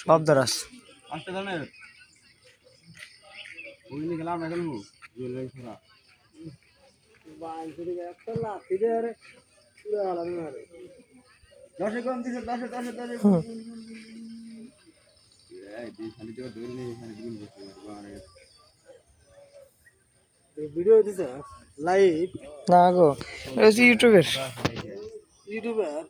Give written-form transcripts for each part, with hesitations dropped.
সব ধরাস আটটা জানেন ওই নিয়ে গেলাম এখন জুয়েলারি খোলা একটা লাঠি দে আরে পুরো আলাদা মারে 10 কম দিছে 10 এই খালি তো ধরে নিয়ে এখানে দিন বসে মানে ভিডিও দিছে লাইভ না গো এটা ইউটিউবের ইউটিউবার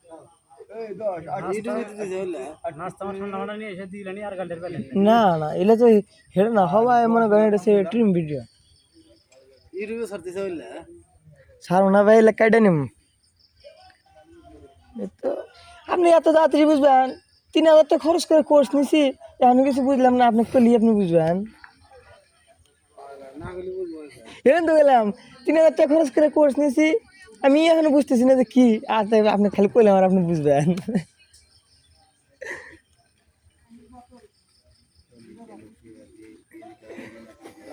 এই 10 8 ইউটিউবে দিছে হইলা নাস্তা মানা নিয়ে এসে দিলানি আর গালের পেলেন না না এলে তো হেড়ে না সবাই মনে করেন এটা সে ট্রিম ভিডিও ইউটিউবে ছাড়তেছে হইলা ছাড়ো না ভাই এলে কাইটা নিম তো আপনি এত তাড়াতাড়ি বুঝবেন 3000 টাকা খরচ করে কোর্স নিছি আমি কিছু বুঝলাম না আপনি পেলি আপনি বুঝবেন না গলি বুঝবো এখন তো গেলাম 3000 টাকা খরচ করে কোর্স নিছি আমি এখনো বুঝতেছি না যে কি আর তাই আপনি খালি কইলাম আর আপনি বুঝবেন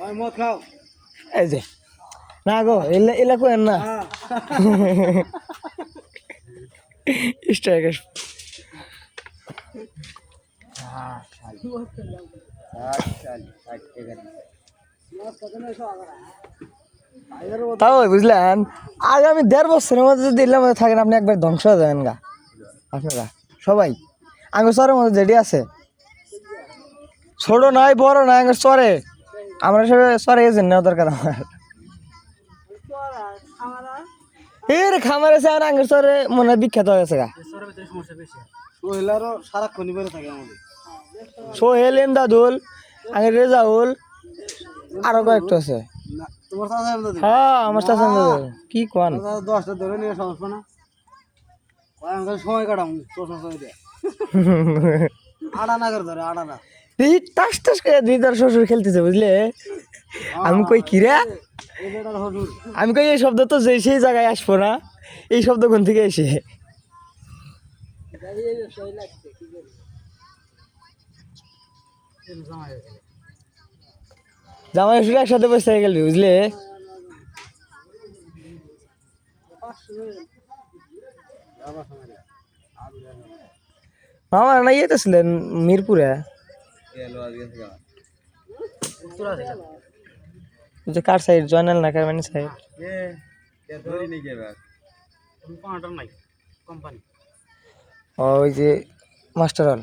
ওই মত খাও এই যে না গো এলা এলা কইেন না স্ট্রাইকার তাও বুঝলেন আগামী 1.5 বছরের মধ্যে যদি এলার মধ্যে থাকেন আপনি একবার ধ্বংস হয়ে যাবেন গা আপনারা সবাই আঙ্গুর চরের মধ্যে যেটি আছে ছোট নয় বড় নয় আঙ্গুর চরে আমরা সবাই চরে গেছেন নেওয়া দরকার আমার এর খামার আছে আর আঙ্গুর চরে মনে হয় বিখ্যাত হয়ে গেছে গা সোহেলারও সারাক্ষণই বেড়ে থাকে আমাদের সোহেল এমদাদুল আঙ্গুর রেজাউল আরো কয়েকটা আছে না তোমার চাচা আমাদের হ্যাঁ আমার চাচা কি কোন 10টা ধরে নিয়ে সমস্যা না কয় আমাদের সময় কাটাম তোর সময় দে আড়া না করে ধরে আড়া না এই টাস টাস করে দুই তার শ্বশুর খেলতেছে বুঝলে আমি কই কিরা এটার হজুর আমি কই এই শব্দ তো সেই জায়গায় আসবো না এই শব্দ কোন থেকে এসে জামাই শ্বশুর একসাথে বসে গেল বুঝলে আমার না ইয়েতে ছিলেন মিরপুরে যে কার সাইড জয়নাল না কারমানি সাইড ওই যে মাস্টার হল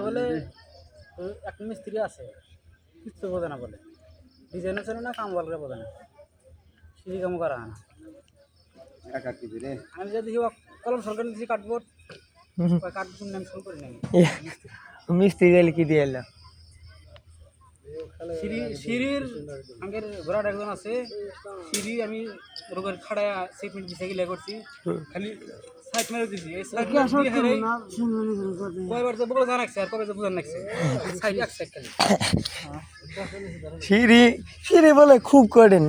বলে এক মিস্ত্রি আছে কিছু বোঝে না বলে ডিজাইনার ছিল না কাম বলরে বোঝে না সেই কাম করা না আমি যদি কলম সরকার নিচ্ছি কাটবোর্ড কাটবোর্ড নাম শুরু করে নেই মিস্ত্রি গেলে কি দিয়ে এলো সিঁড়ির আগের ঘোড়াটা একজন আছে সিঁড়ি আমি রোগের খাড়ায় সেটমেন্ট দিছে গিলা করছি খালি সাইড মেরে দিছি এই সাইড কয়বার যে বলে জানাইছে আর কবে যে বুঝান নাকছে সাইড এক সাইড খালি সিঁড়ি বলে খুব করেন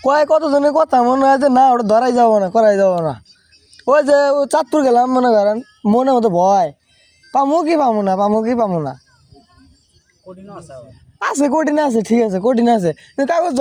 কয় কতজনের কথা মনে হয় যে না ওটা ধরাই যাবো না করাই যাবো না ওই যে চাঁদপুর গেলাম মনে করেন মনে মতো ভয় পামো কি পামো না আছে কঠিন আছে ঠিক আছে কঠিন আছে কাগজ